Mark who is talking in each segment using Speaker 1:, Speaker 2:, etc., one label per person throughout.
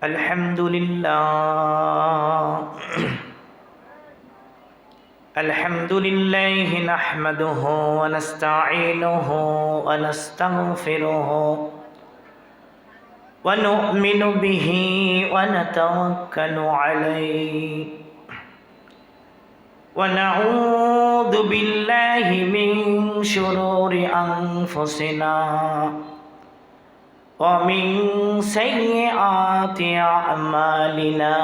Speaker 1: الحمد لله الحمد لله نحمده ونستعينه ونستغفره ونؤمن به ونتوكل عليه ونعوذ بالله من شرور أنفسنا ومن سيئات أعمالنا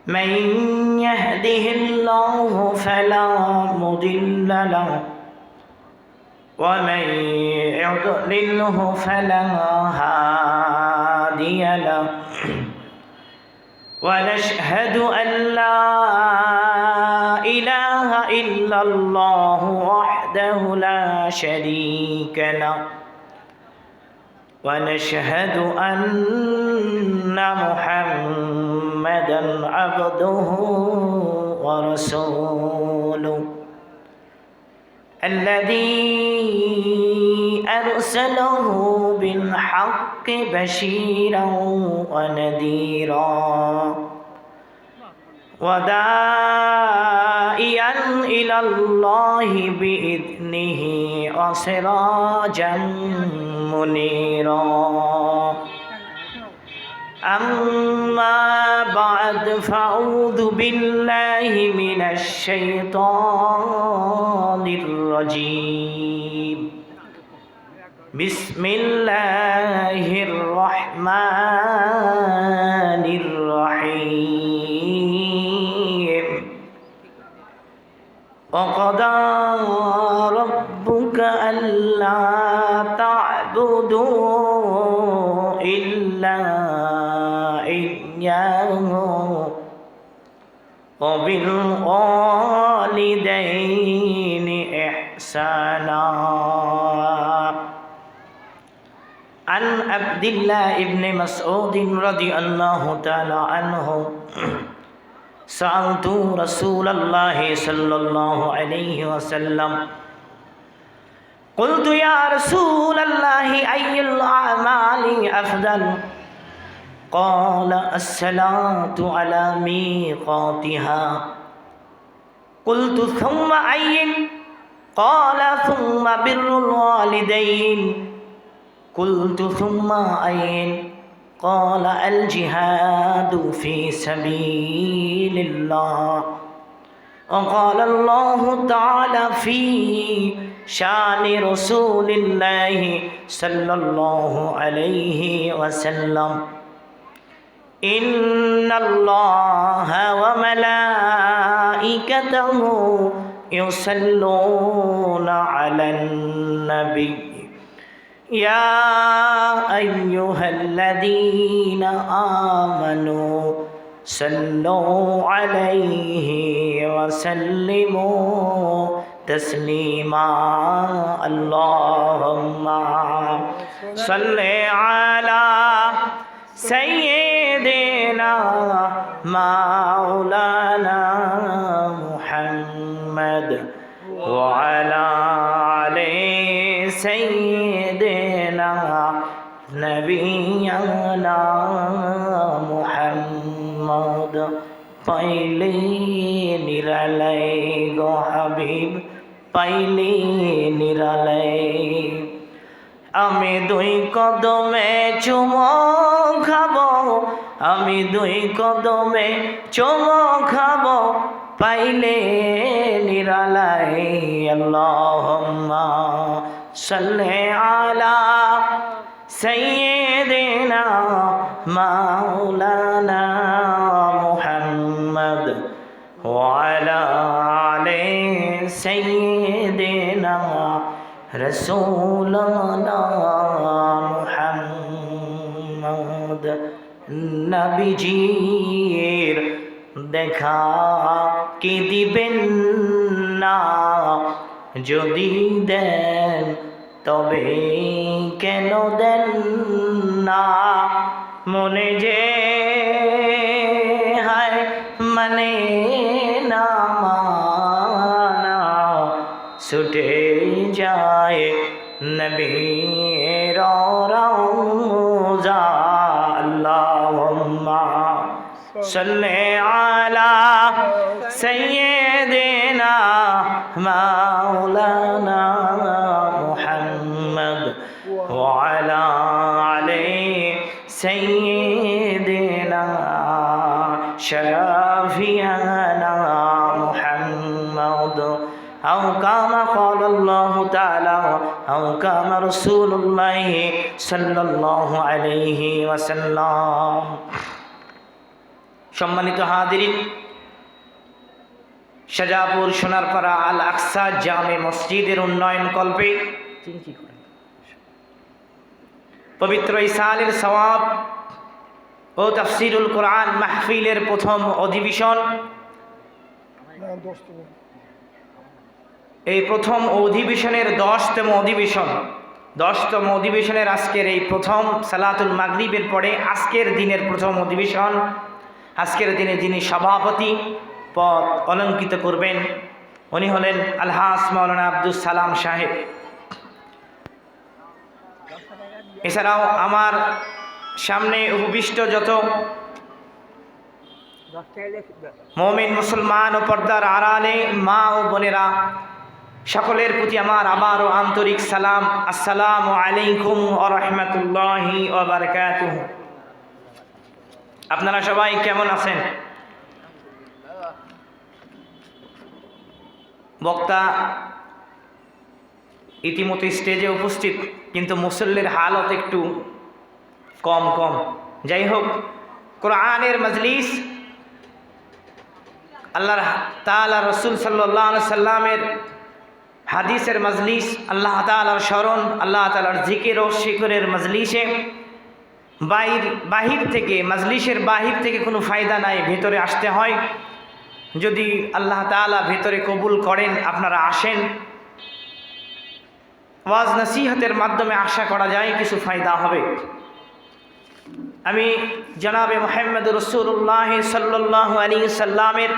Speaker 1: من يهده الله فلا مضل له ومن يضلله فلا هادي له ونشهد أن لا إله إلا الله وحده لا شريك له ونشهد أن محمدًا عبده ورسوله الذي أرسله بالحق بشيرا ونذيرا وداعيا إلى الله بإذنه وسراجا منيرا أما بعد فأعوذ بالله من الشيطان الرجيم بسم الله الرحمن الرحيم وقضى ربك ألا تعبدوا إلا إياه وبالوالدين إحسانا عن عبد الله بن مسعود رضي الله تعالى عنه سألت رسول الله صلى الله عليه وسلم قلت يا رسول الله أي الأعمال أفضل قال الصلاة على ميقاتها قلت ثم أي قال ثم بر الوالدين قلت ثم أي قال الجهاد في سبيل الله وقال الله تعالى في شان رسول الله صلى الله عليه وسلم إن الله وملائكته يصلون على النبي يا أيها الذين آمنوا صلوا عليه وسلموا تسليما اللهم صل على سيدنا مولانا محمد وعلى آل سيدنا نبينا محمد পাইলে নিরালাই গো হাবিব পাইলে নিরালাই আমি দুই কদমে চুমো খাবো আমি দুই কদমে চুমো খাবো পাইলে নিরালাই আল্লাহুম্মা সাল্লি আলা সাইয়্যিদিনা মাওলানা মুহাম্মদ ওয়া আলা আলি সাইয়্যিদিনা রাসূলুনা মুহাম্মদ নবীজির দেখা কি দিবেন না যদি দেন তবে কেন দেন না মনে যে হায় মানে না মানা ছুটে যায় নবীর রওজা রোজা আল্লাহুম্মা সাল্লি আলা সাইয়্যিদিনা মাওলানা মুহাম্মদ ওয়া আলা আলি সাইয়্যিদিনা শাফিয়ানা মুহাম্মদ أو كما قال الله تعالى أو كما رسول الله صلى الله عليه وسلم সম্মানিত হাজিরিন, শাহজাহাপুর সোনারপাড়া আল আকসা জামে মসজিদের উন্নয়ন কল্পে পবিত্র ইসালের সওয়াব ও তাফসিরুল কোরআন মাহফিলের প্রথম অধিবেশন, এই প্রথম অধিবেশনের 10তম অধিবেশনের আজকের এই প্রথম সালাতুল মাগরিবের পরে আজকের দিনের প্রথম অধিবেশন। আজকের দিনে যিনি সভাপতি পদ অলঙ্কিত করবেন উনি হলেন আলহাজ মাওলানা আব্দুল সালাম সাহেব। এছাড়াও আমার সামনে উপবিষ্ট যত মুমিন মুসলমান ও পর্দার আড়ালে মা ও বোনেরা, সকলের প্রতি আমার আবারও আন্তরিক সালাম, আসসালামু আলাইকুম ওয়া রাহমাতুল্লাহি ওয়া বারাকাতুহু। আপনারা সবাই কেমন আছেন? বক্তা ইতিমধ্যে স্টেজে উপস্থিত, কিন্তু মুসল্লির হালত একটু কম। যাই হোক, কোরআনের মজলিস, আল্লাহ তাআলা রাসূল সাল্লাল্লাহু আলাইহি সাল্লামের হাদিসের মজলিস, আল্লাহ তাআলার স্মরণ, আল্লাহ তাআলার জিকির ও শিকরের মজলিসে মজলিসের বাহির থেকে কোনো ফায়দা নাই, ভেতরে আসতে হয়। যদি আল্লাহ তাআলা ভেতরে কবুল করেন, আপনারা আসেন। ওয়াজ নসিহতের মাধ্যমে আশা করা যায় কিছু ফায়দা হবে। আমি জনাবে মুহাম্মদুর রাসূলুল্লাহ সাল্লাল্লাহু আলাইহি সাল্লামের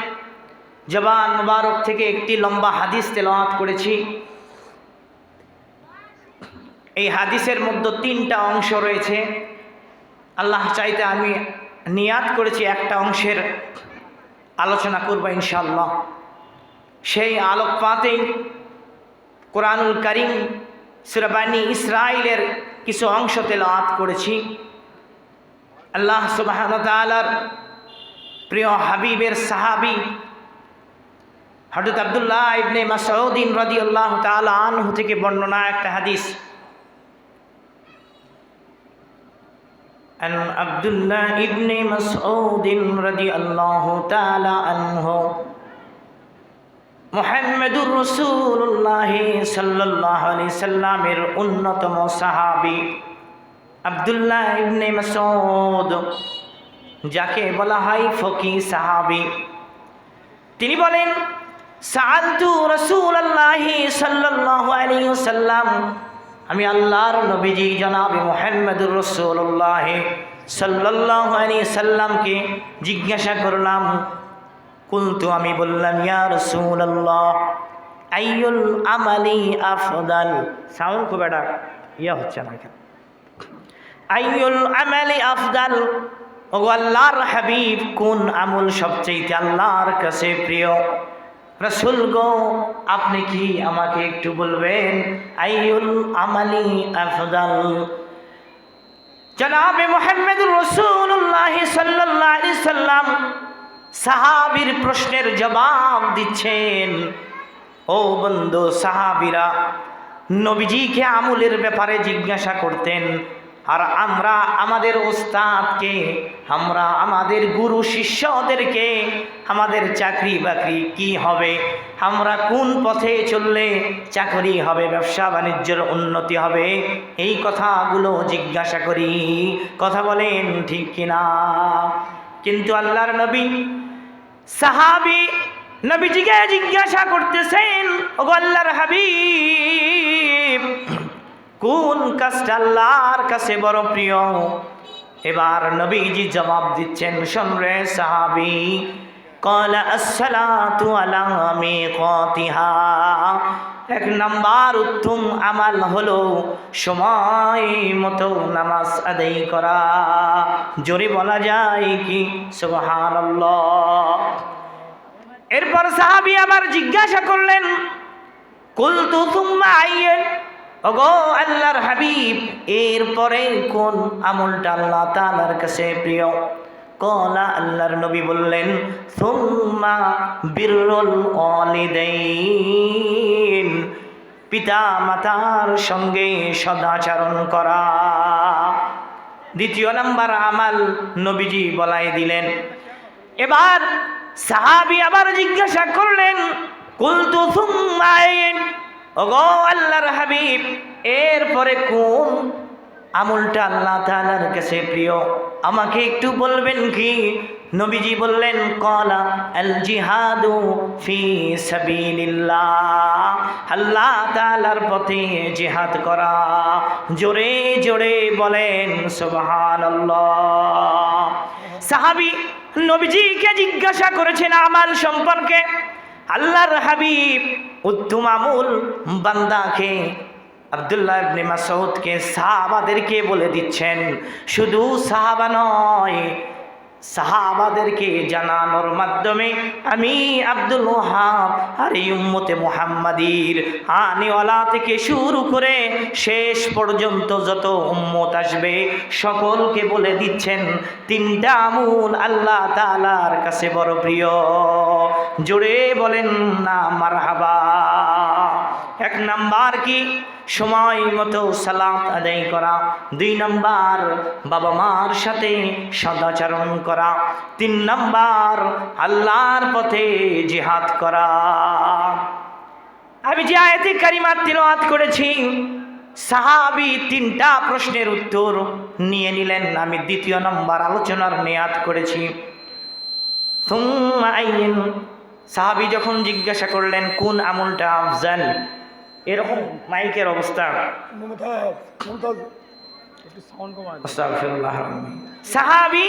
Speaker 1: জবান মুবারক থেকে একটি লম্বা হাদিস তেলাওয়াত করেছি। এই হাদিসের মধ্যে 3টা অংশ রয়েছে। আল্লাহ চাইতে আমি নিয়াত করেছি একটা অংশের আলোচনা করব ইনশাআল্লাহ। সেই আলোকপাতেই কোরআনুল কারীম সূরা বানী ইসরাঈলের কিছু অংশ তেলাওয়াত করেছি। আল্লাহ সুবহানাহু ওয়া তাআলার প্রিয় হাবিবের সাহাবী হযরত আব্দুল্লাহ ইবনে মাসউদ রাদিয়াল্লাহু তাআলা আনহু থেকে বর্ণনা একটা হাদিস। عن عبد الله ابن مسعود رضي الله تعالى عنه মুহাম্মদুর রাসূলুল্লাহ সাল্লাল্লাহু আলাইহি সাল্লামের অন্যতম সাহাবী আব্দুল্লাহ ইবনে মাসউদ, যাকে বলা হয় ফকিহ সাহাবী, তিনি বলেন, সাআলতু রাসূলুল্লাহ সাল্লাল্লাহু আলাইহি ওয়াসাল্লাম, আমি আল্লাহর নবীজি জনাবে মুহাম্মদুর রাসূলুল্লাহ সাল্লাল্লাহু আলাইহি সাল্লামকে জিজ্ঞাসা করলাম, কুলতু, আমি বললাম, ইয়া রাসূলুল্লাহ আইয়ুল আমালি আফদাল। সাউন্ড খুব একটা হচ্ছে না এখানে। আইয়ুল আমালি আফদাল, ও আল্লাহর হাবিব, কোন আমল সবচেয়ে আল্লাহর কাছে প্রিয়? রাসূল গো, আপনি কি আমাকে একটু বলবেন আইয়ুল আমালি আফদাল? জনাবে মুহাম্মদুর রাসূলুল্লাহ সাল্লাল্লাহু আলাইহি সাল্লাম সাহাবীর প্রশ্নের জবাব দিচ্ছেন। ও বন্ধু, সাহাবীরা নবীজিকে আমলের ব্যাপারে জিজ্ঞাসা করতেন, আর আমরা আমাদের ওস্তাদকে, আমরা আমাদের গুরু শিষ্যদেরকে আমাদের চাকরি বাকরি কি হবে, আমরা কোন পথে চললে চাকরি হবে, ব্যবসা বাণিজ্যের উন্নতি হবে, এই কথাগুলো জিজ্ঞাসা করি। কথা বলেন ঠিক কিনা? কিন্তু আল্লাহর নবী সাহাবী নবীজিকে জিজ্ঞাসা করতেছেন, ও আল্লাহর হাবিব, কোন কাজটা আল্লাহর কাছে বড় প্রিয়? এবার নবীজি জবাব দিচ্ছেন, শোন রে সাহাবী, ক্বালা আসসালাতু আলা মিকাতিহা, এক নাম্বার উত্তম আমাল হলো সময় মতো নামাজ আদায় করা। জোরে বলা যায় কি সুবহানাল্লাহ। এরপর সাহাবী আবার জিজ্ঞাসা করলেন, কুলতু সুম্মা আইয়্যুন, ওগো আল্লাহর হাবিব, এরপরে কোন আমলটা আল্লাহ তাআলার কাছে প্রিয়? কলা, আল্লাহর নবী বললেন, সুম্মা বিররুল ওয়ালিদাইন, পিতা মাতার সঙ্গে সদাচরণ করা। দ্বিতীয় নাম্বার আমাল নবীজি বলাই দিলেন। এবার সাহাবী আবার জিজ্ঞাসা করলেন, কুলতু সুম্মা আইন, ওগো আল্লাহর হাবিব, এরপরে কোন আমলটা আল্লাহ তাআলার কাছে প্রিয়? আমাকে একটু বলবেন কি? নবীজি বললেন, ক্বালা আল জিহাদু ফি সাবিলিল্লাহ, আল্লাহ তাআলার পথে জিহাদ করা। জোরে জোরে বলেন সুবহানাল্লাহ। সাহাবী নবীজিকে জিজ্ঞাসা করেছেন আমাল সম্পর্কে। আল্লাহর হাবিব উত্তম আমল বান্দাকে, আব্দুল্লাহ ইবনে মাসউদকে, সাহাবাদেরকে বলে দিচ্ছেন। শুধু সাহাবা নয়, সাহাবাদেরকে জানানোর মাধ্যমে আমি আব্দুল ওয়াহাব আর এই উম্মতে মুহাম্মাদির আনিওয়ালা থেকে শুরু করে শেষ পর্যন্ত যত উম্মত আসবে সকলকে বলে দিচ্ছেন তিনটা আমল আল্লাহ তাআলার কাছে বড় প্রিয়। জোরে বলেন না মারহাবা। এক নাম্বার কি? সময় মতো সালাত আদায় করা। দুই নাম্বার বাবা মার সাথে সদাচরণ করা। তিন নাম্বার আল্লাহর পথে জিহাদ করা। আমি যে আয়াতে কারিমা তিলাওয়াত করেছি, সাহাবী তিনটা প্রশ্নের উত্তর নিয়ে নিলেন। আমি দ্বিতীয় নাম্বার আলোচনার নিয়াত করেছি। সুম্মা আইন, সাহাবী যখন জিজ্ঞাসা করলেন কোন আমলটা আফজাল, এরকম মাইকের অবস্থা, সাহাবী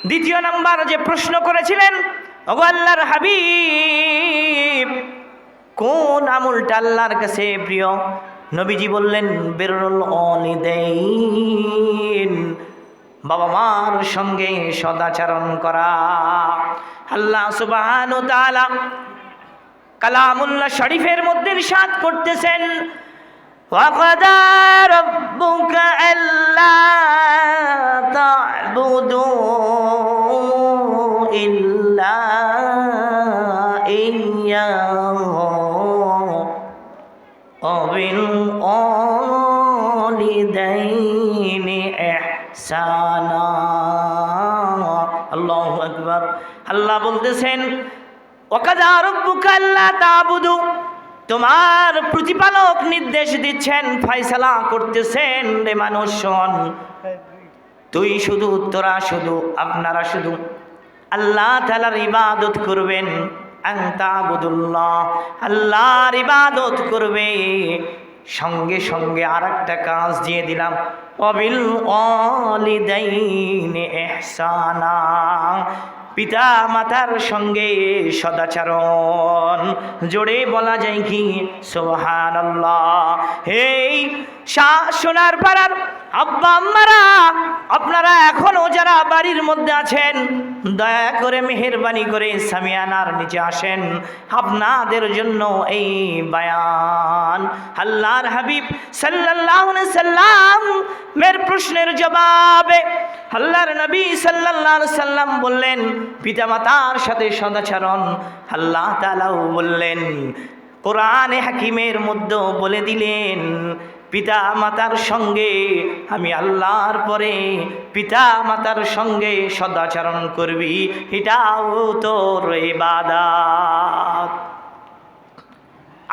Speaker 1: দ্বিতীয় নাম্বার যে প্রশ্ন করেছিলেন, ওগো আল্লাহর হাবিব, কোন আমলটা আল্লাহর কাছে প্রিয়? নবীজি বললেন, বিররুল ওয়ালিদাইন, বাবা মার সঙ্গে সদাচরণ করা। আল্লাহ সুবহানাহু ওয়া তাআলা কালামুল্লাহ শরীফের মধ্যে ইরশাদ করতেছেন, ওয়াকাদা রাব্বুকা আল্লা তা'বুদু ইল্লা ইয়্যাহু ওয়া বিল ওয়ালিদাইনি ইহসানা। আল্লাহু আকবার। আল্লাহ বলতেছেন, ওয়াকাদা রাব্বুকা আল্লা তা'বুদু, তোমার প্রতিপালক নির্দেশ দিচ্ছেন, ফয়সালা করতেছেন, রে মানুষ শোন, তুই শুধু, তোরা শুধু, আপনারা শুধু আল্লাহ তাআলার ইবাদত করবেন। আন তা'বুদুল্লাহ, আল্লাহর ইবাদত করবে। সঙ্গে সঙ্গে আরেকটা কাজ দিয়ে দিলাম, ওয়াবিল ওয়ালিদাইনি ইহসানা, পিতা মাতার সঙ্গে সদাচরণ। জোরে বলা যায় কি সুবহানাল্লাহ। এই সোনার পাড়ার আব্বা আম্মারা, আপনারা এখনো যারা বাড়ির মধ্যে আছেন, দয়া করে মেহেরবানি করে সামিয়ানার নিচে আসেন। আপনাদের জন্য এই বায়ান। আল্লাহর হাবিব সাল্লাল্লাহু আলাইহি সাল্লাম মের প্রশ্নের জবাবে আল্লাহর নবী সাল্লাল্লাহু আলাইহি সাল্লাম বললেন, পিতামাতার সাথে সদাচরণ। আল্লাহ তাআলাও বললেন, কোরআনে হাকিমের মধ্যে বলে দিলেন, পিতা মাতার সঙ্গে আমি আল্লাহর পরে পিতা মাতার সঙ্গে সদাচরণ করবি, এটাও তোর ইবাদত।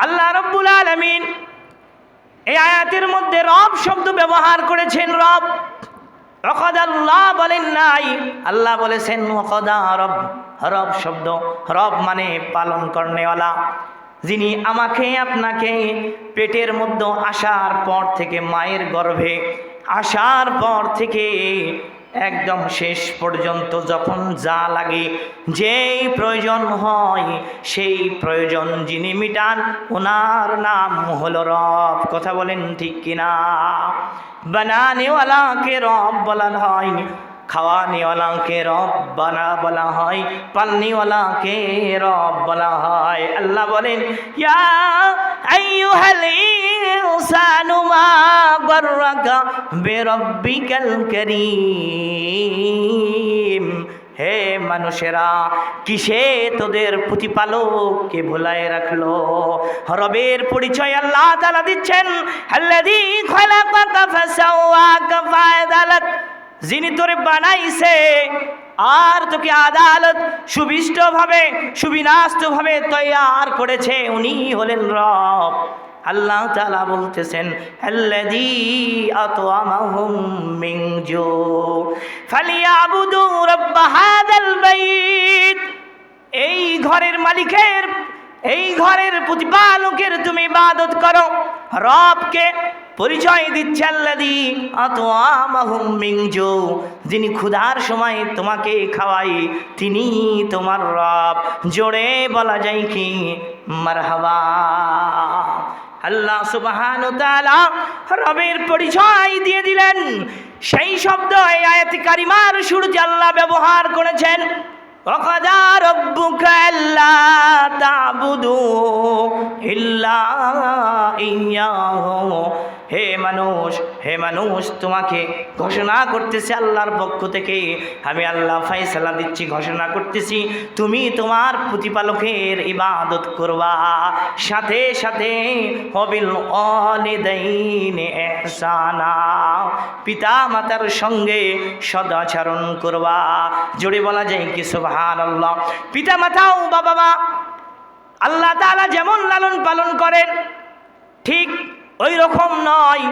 Speaker 1: আল্লাহ রাব্বুল আলামিন এই আয়াতের মধ্যে রব শব্দ ব্যবহার করেছেন। রব, রকাদাল্লাহ বলেন নাই, আল্লাহ বলেছেন ওয়াকাদা রব। রব শব্দ, রব মানে পালন করনেওয়ালা, যিনি আমাকে আপনাকে পেটের মধ্যে আসার পর থেকে, মায়ের গর্ভে আসার পর থেকে একদম শেষ পর্যন্ত যখন যা লাগে, যেই প্রয়োজন হয় সেই প্রয়োজন যিনি মিটান ওনার নাম হলো রব। কথা বলেন ঠিক কিনা? বানানেওয়ালাকে রব বলা হয়, খাওয়ানেওয়ালাকে রব বলা হয়, পালনেওয়ালাকে রব বলা হয়। আল্লাহ বলেন, ইয়া আইয়ুহাল ইনসানু মা গাররাকা বিরাব্বিকাল কারীম। হে মানুষেরা, কিসে তোদের প্রতিপালককে ভুলায় রাখলো? রবের পরিচয় আল্লাহ তাআলা দিচ্ছেন, আল্লাযী খালাকাকা ফাসাওয়াকা ফাআদালাক। যিনি তোরে বানাইছে আর তোকে আদালত সুবিষ্টভাবে সুবিন্যস্তভাবে তৈয়ার করেছে, উনি হলেন রব। আল্লাহ তাআলা বলতেছেন, আল্লাযী আত'আমাহুম মিন জু ফালিয়াবুদু রাব্ব হাযাল বাইত। এই ঘরের মালিকের, এই ঘরের প্রতিপালকের তুমি ইবাদত করো। রবকে পরিচয় দিচ্ছে আল্লাযী আত'আমাহুম মিন জু, যিনি ক্ষুধার সময় তোমাকে খাওয়াই, তিনি তোমার রব। জোরে বলা যায় কি মারহাবা। আল্লাহ সুবহানাহু ওয়া তাআলা রবের পরিচয় দিয়ে দিলেন। সেই শব্দ এই আয়াত কারিমার শুরুতে আল্লাহ ব্যবহার করেছেন, ওয়াকাদা রাব্বুকা আল্লা তা'বুদু ইল্লা ইয়্যাহু। হে মানুষ, হে মানুষ, তোমাকে ঘোষণা করতেছি আল্লাহর পক্ষ থেকে, আমি আল্লাহ ফয়সালা দিচ্ছি, ঘোষণা করতেছি তুমি তোমার প্রতিপালকের ইবাদত করবা, সাথে সাথে ওয়াবিল ওয়ালিদাইনি ইহসানা, পিতা মাতার সঙ্গে সদাচরণ করবা। জোরে বলা যায় কি সুবহানাল্লাহ। পিতা মাতাও বাবা মা আল্লাহ তাআলা যেমন লালন পালন করেন, ঠিক ওই রকম নয়,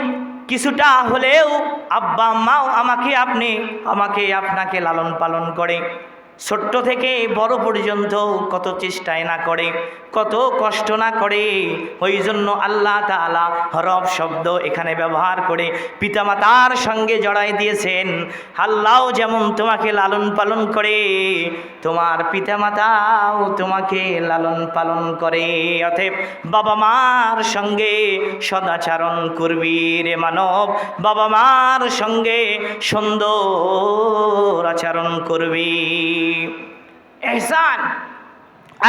Speaker 1: কিছুটা হলেও আব্বা মাও আমাকে আপনাকে লালন পালন করে। ছোট্ট থেকে বড় পর্যন্ত কত চেষ্টায় না করে, কত কষ্ট না করে। ওই জন্য আল্লাহ তাআলা রব শব্দ এখানে ব্যবহার করে পিতামাতার সঙ্গে জড়াই দিয়েছেন। আল্লাহও যেমন তোমাকে লালন পালন করে, তোমার পিতামাতাও তোমাকে লালন পালন করে। অতএব বাবা মার সঙ্গে সদাচরণ করবি রে মানব, বাবা মার সঙ্গে সুন্দর আচরণ করবি। ইহসান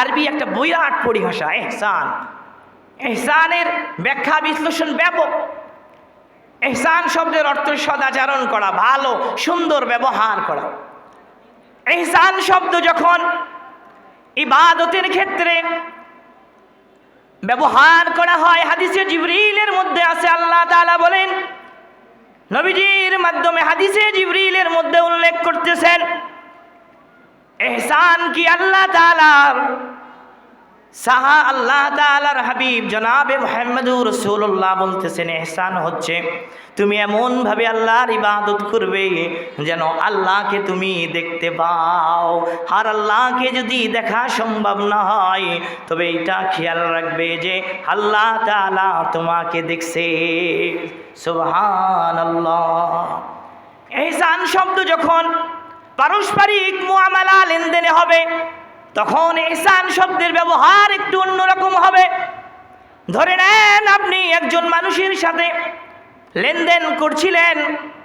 Speaker 1: আরবি একটা বিরাট পরিভাষা। ইহসান, ইহসানের ব্যাখ্যা বিশ্লেষণ ব্যাপক। ইহসান শব্দের অর্থ সদাচরণ করা, ভালো সুন্দর ব্যবহার করা। ইহসান শব্দ যখন ইবাদতের ক্ষেত্রে ব্যবহার করা হয়, হাদিসে জিবরিলের মধ্যে আছে, আল্লাহ তাআলা বলেন, নবীজির মাধ্যমে হাদিসে জিবরিলের মধ্যে উল্লেখ করতেছেন, ইহসান কি আল্লাহ তাআলার আল্লাহ তাআলার হাবিব জনাবে মুহাম্মদুর রাসূলুল্লাহ বলতেছেন, ইহসান হচ্ছে তুমি এমনভাবে আল্লাহর ইবাদত করবে যেন আল্লাহকে তুমি দেখতে পাও। আর আল্লাহকে যদি দেখা সম্ভব না হয়, তবে এটা খেয়াল রাখবে যে আল্লাহ তাআলা তোমাকে দেখছে। সুবহানাল্লাহ। ইহসান শব্দ যখন পারস্পরিক মুআমালা লেনদেনে হবে, তখন ইহসান শব্দের ব্যবহার একটু অন্যরকম হবে। ধরে নেন আপনি একজন মানুষের সাথে লেনদেন করছিলেন,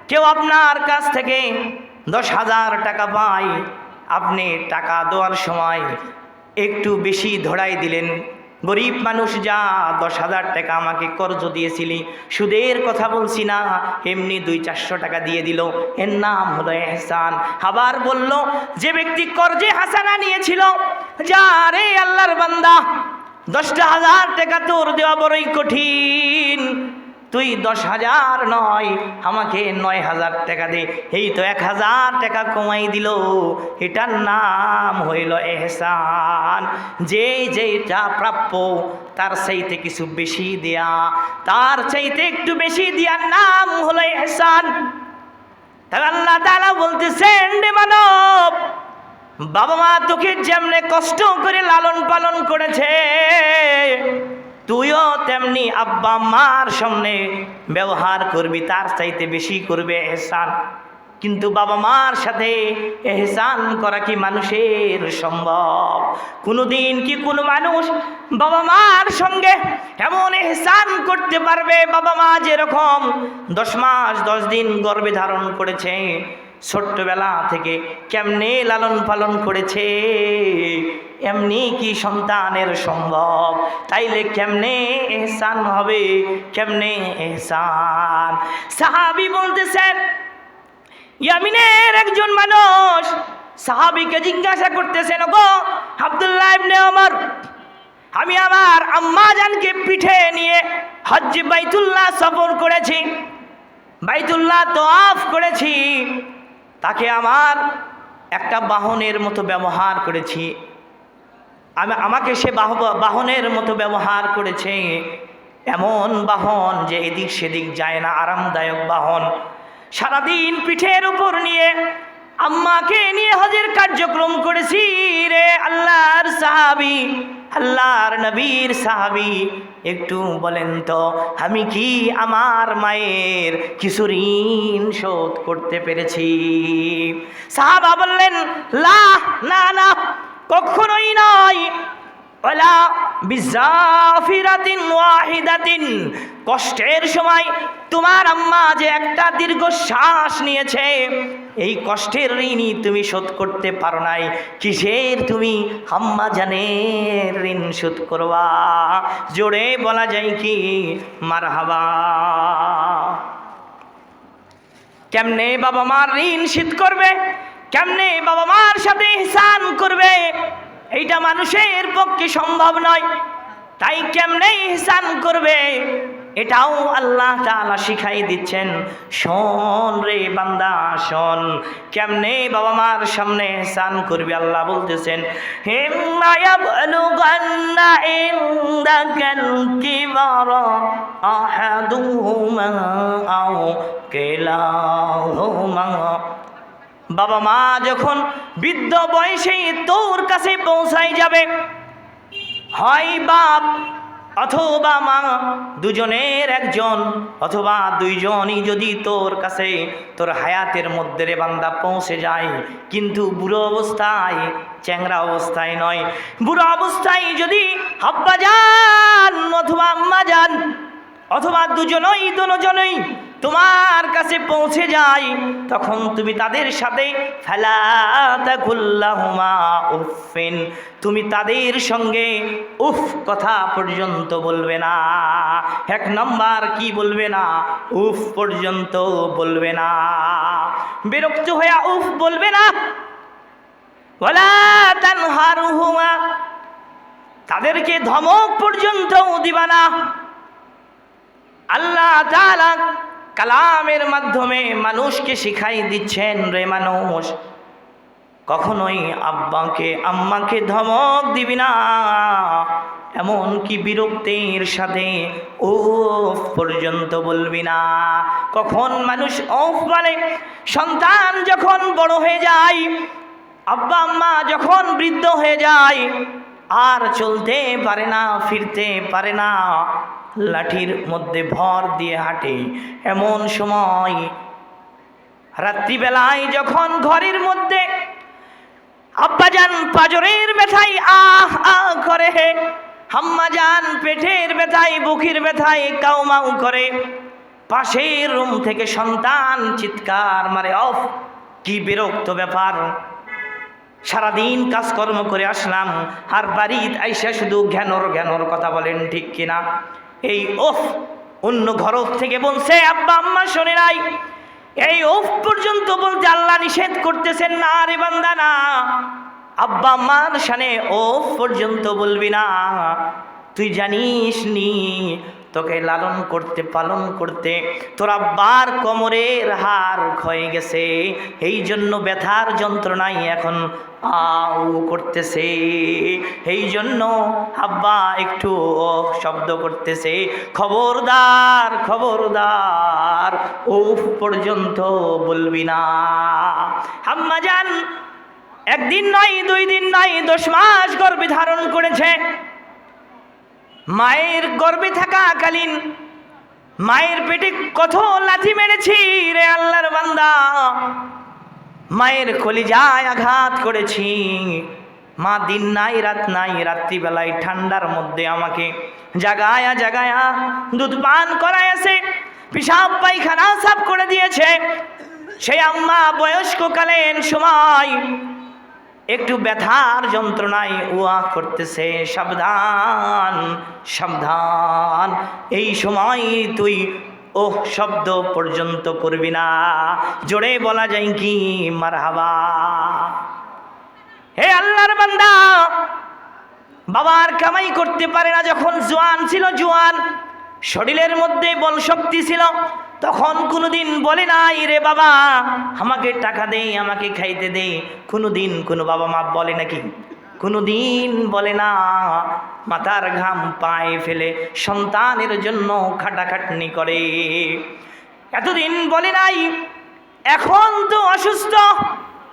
Speaker 1: কেউ আপনার কাছ থেকে 10,000 টাকা পায়, আপনি টাকা দেওয়ার সময় একটু বেশি ধরাই দিলেন। গরিব মানুষ, যা 10,000 টাকা আমাকে কর্জ দিয়েছিলি, সুদের কথা বলছি না, এমনি 200-400 টাকা দিয়ে দিল, এর নাম হলো ইহসান। আবার বলল, যে ব্যক্তি কর্জে হাসানা নিয়েছিল, যা রে আল্লাহর বান্দা, 10,000 টাকা তোর দেওয়া বড়ই কঠিন, তুই 10,000 নয় আমাকে 9,000 টাকা দে, এই তো 1,000 টাকা কমাই দিল, এটার নাম হইল ইহসান। যেটা প্রাপ্য তার চাইতে কিছু বেশি দেয়া, তার চাইতে একটু বেশি দেওয়ার নাম হলো ইহসান। তাই আল্লাহ তাআলা বলতেছেন, রে মানব, বাবা মা তোকে যেমনে কষ্ট করে লালন পালন করেছে, তুইও তেমনি আব্বা মার সামনে ব্যবহার করবি, তার চাইতে বেশি করবে ইহসান। কিন্তু বাবা মার সাথে এহসান করা কি মানুষের সম্ভব? কোনোদিন কি কোনো মানুষ বাবা মার সঙ্গে এমন এহসান করতে পারবে? বাবা মা যেরকম 10 মাস 10 দিন গর্ভে ধারণ করেছে, ছোট্টবেলা থেকে কেমনে লালন পালন করেছে, এমনি কি সন্তানের সম্ভব? তাইলে কেমনে এহসান হবে, কেমনে এহসান? সাহাবী বলতেছেন, ইয়ামিনের একজন মানুষ সাহাবীকে জিজ্ঞাসা করতেছেন, ওগো আব্দুল্লাহ ইবনে ওমর, আমি আমার আম্মা জানকে পিঠে নিয়ে হজ্জ বাইতুল্লাহ সফর করেছি, বাইতুল্লাহ তওয়াফ করেছি, তাকে আমার একটা বাহনের মতো ব্যবহার করেছি, আমাকে সে বাহনের মতো ব্যবহার করেছে, এমন বাহন যে এদিক সেদিক যায় না, আরামদায়ক বাহন। সারাদিন পিঠের উপর নিয়ে আম্মাকে নিয়ে হজের কার্যক্রম করেছি। রে আল্লাহর সাহাবী, আল্লাহর নবীর সাহাবী, একটু বলেন তো আমি কি আমার মায়ের কিছু ঋণ শোধ করতে পেরেছি? সাহাবা বললেন, লা, না না, কখনোই নয়। ওয়ালা বিজাফিরাতিন ওয়াহিদাতিন, কষ্টের সময় তোমার আম্মা যে একটা দীর্ঘ শ্বাস নিয়েছে, এই কষ্টের ঋণই তুমি শোধ করতে পারো নাই, কিসের তুমি আম্মা জানের ঋণ শোধ করবা? জোরে বলা যায় কি মারহাবা। কেমনে বাবা মার ঋণ শোধ করবে, কেমনে বাবা মার সাথে ইহসান করবে, এইটা মানুষের পক্ষে সম্ভব নয়। তাই কেমনে ইহসান করবে এটাও আল্লাহ তাআলা শিখাই দিচ্ছেন। শোন রে বান্দা শোন, কেমনে বাবা মার সামনে ইহসান করবি। আল্লাহ বলতেছেন, হিম্মা ইয়াবলুগান্না ইনদাকাল কিবারা আহাদুহুমা আও কিলাহুমা, বাবা মা যখন বৃদ্ধ বয়সে তোর কাছে পৌঁছাই যাবে, হয় বাপ অথবা মা, দুজনের একজন অথবা দুইজনই যদি তোর কাছে তোর হায়াতের মধ্যে রে বান্দা পৌঁছে যায়, কিন্তু বুড়ো অবস্থায়, চ্যাংরা অবস্থায় নয়, বুড়ো অবস্থায় যদি আব্বা যান অথবা আম্মা যান অথবা দুজনই তোমার কাছে পৌঁছে যায়, তখন তুমি তাদের সাথে ফালা তাকুল্লাহুমা উফিন, তুমি তাদের সঙ্গে উফ কথা পর্যন্ত বলবে না। 1 নম্বর কি বলবে না? উফ পর্যন্ত বলবে না। বিরক্ত হয়ে উফ বলবে না। ওয়ালা তানহারুহুমা, তাদেরকে ধমক পর্যন্ত দিবা না। আল্লাহ তাআলা কালামের মাধ্যমে মানুষকে শিখাই দিচ্ছেন, রে মানুষ, কখনোই আব্বাকে আম্মাকে ধমক দিবি না, এমন কি বিরক্তির সাথে উফ পর্যন্ত বলবি না। কখন মানুষ উফ বলে? সন্তান যখন বড় হয়ে যায়, আব্বা আম্মা যখন বৃদ্ধ হয়ে যায়, আর চলতে পারে না, ফিরতে পারে না, লাঠির মধ্যে ভর দিয়ে হাঁটে, এমন সময় রাত্রিবেলায় যখন ঘরের মধ্যে আব্বাজান পাজরের ব্যথায় আহ আহ করে, আম্মাজান পেটের ব্যথায়, বুকের ব্যথায় কাউমাউ করে, পাশের রুম থেকে সন্তান চিৎকার মারে, অফ কি বিরক্ত ব্যাপার, সারাদিন কাজকর্ম করে আসলাম আর বাড়িতে আইসা শুধু ঘ্যানোর কথা বলেন, ঠিক কিনা? এই ওফ অন্য ঘর থেকে বলছে, আব্বা আম্মা শোনে নাই, এই ওফ পর্যন্ত বলতে আল্লাহ নিষেধ করতেছেন না রে বান্দা, না। আব্বা আম্মার সামনে ওফ পর্যন্ত বলবি না। তুই জানিস নি তোকে লালন করতে পালন করতে তোর আব্বার কোমরের হাড় ক্ষয়ে গেছে, এই জন্য ব্যথার যন্ত্রণায় এখন আউ করতেছে, এই জন্য আব্বা একটু শব্দ করতেছে। খবরদার খবরদার, উফ পর্যন্ত বলবি না। আম্মা জান 1 দিন নয় 2 দিন নয় 10 মাস গর্ভে ধারণ করেছে। মায়ের গর্ভে থাকাকালীন মায়ের পেটে কত লাথি মেরেছি রে আল্লাহর বান্দা, মায়ের কলিজায় আঘাত করেছি। মা দিন নাই রাত নাই, রাত্রিবেলায় ঠান্ডার মধ্যে আমাকে জাগায়া জাগায়া দুধ পান করাইছে, পেশাব পায়খানা সাফ করে দিয়েছে। সেই আম্মা বয়স্ককালীন সময় একটু ব্যথার যন্ত্রণায় ওয়া করতেছে, সাবধান সাবধান, এই সময় তুই ওহ শব্দ পর্যন্ত করবি না। জোরে বলা যায় কি মারহাবা। হে আল্লাহর বান্দা, বাবার কামাই করতে পারে না যখন জোয়ান ছিল, জোয়ান শরীরের মধ্যে বল শক্তি ছিল, তখন কোনোদিন বলে নাই রে বাবা আমাকে টাকা দে, আমাকে খাইতে দে। কোনোদিন কোনো বাবা মা বলে নাকি? কোনোদিন বলে না। মাথার ঘাম পায়ে ফেলে সন্তানের জন্য খাটাখাটনি করে, এতদিন বলে নাই। এখন তো অসুস্থ,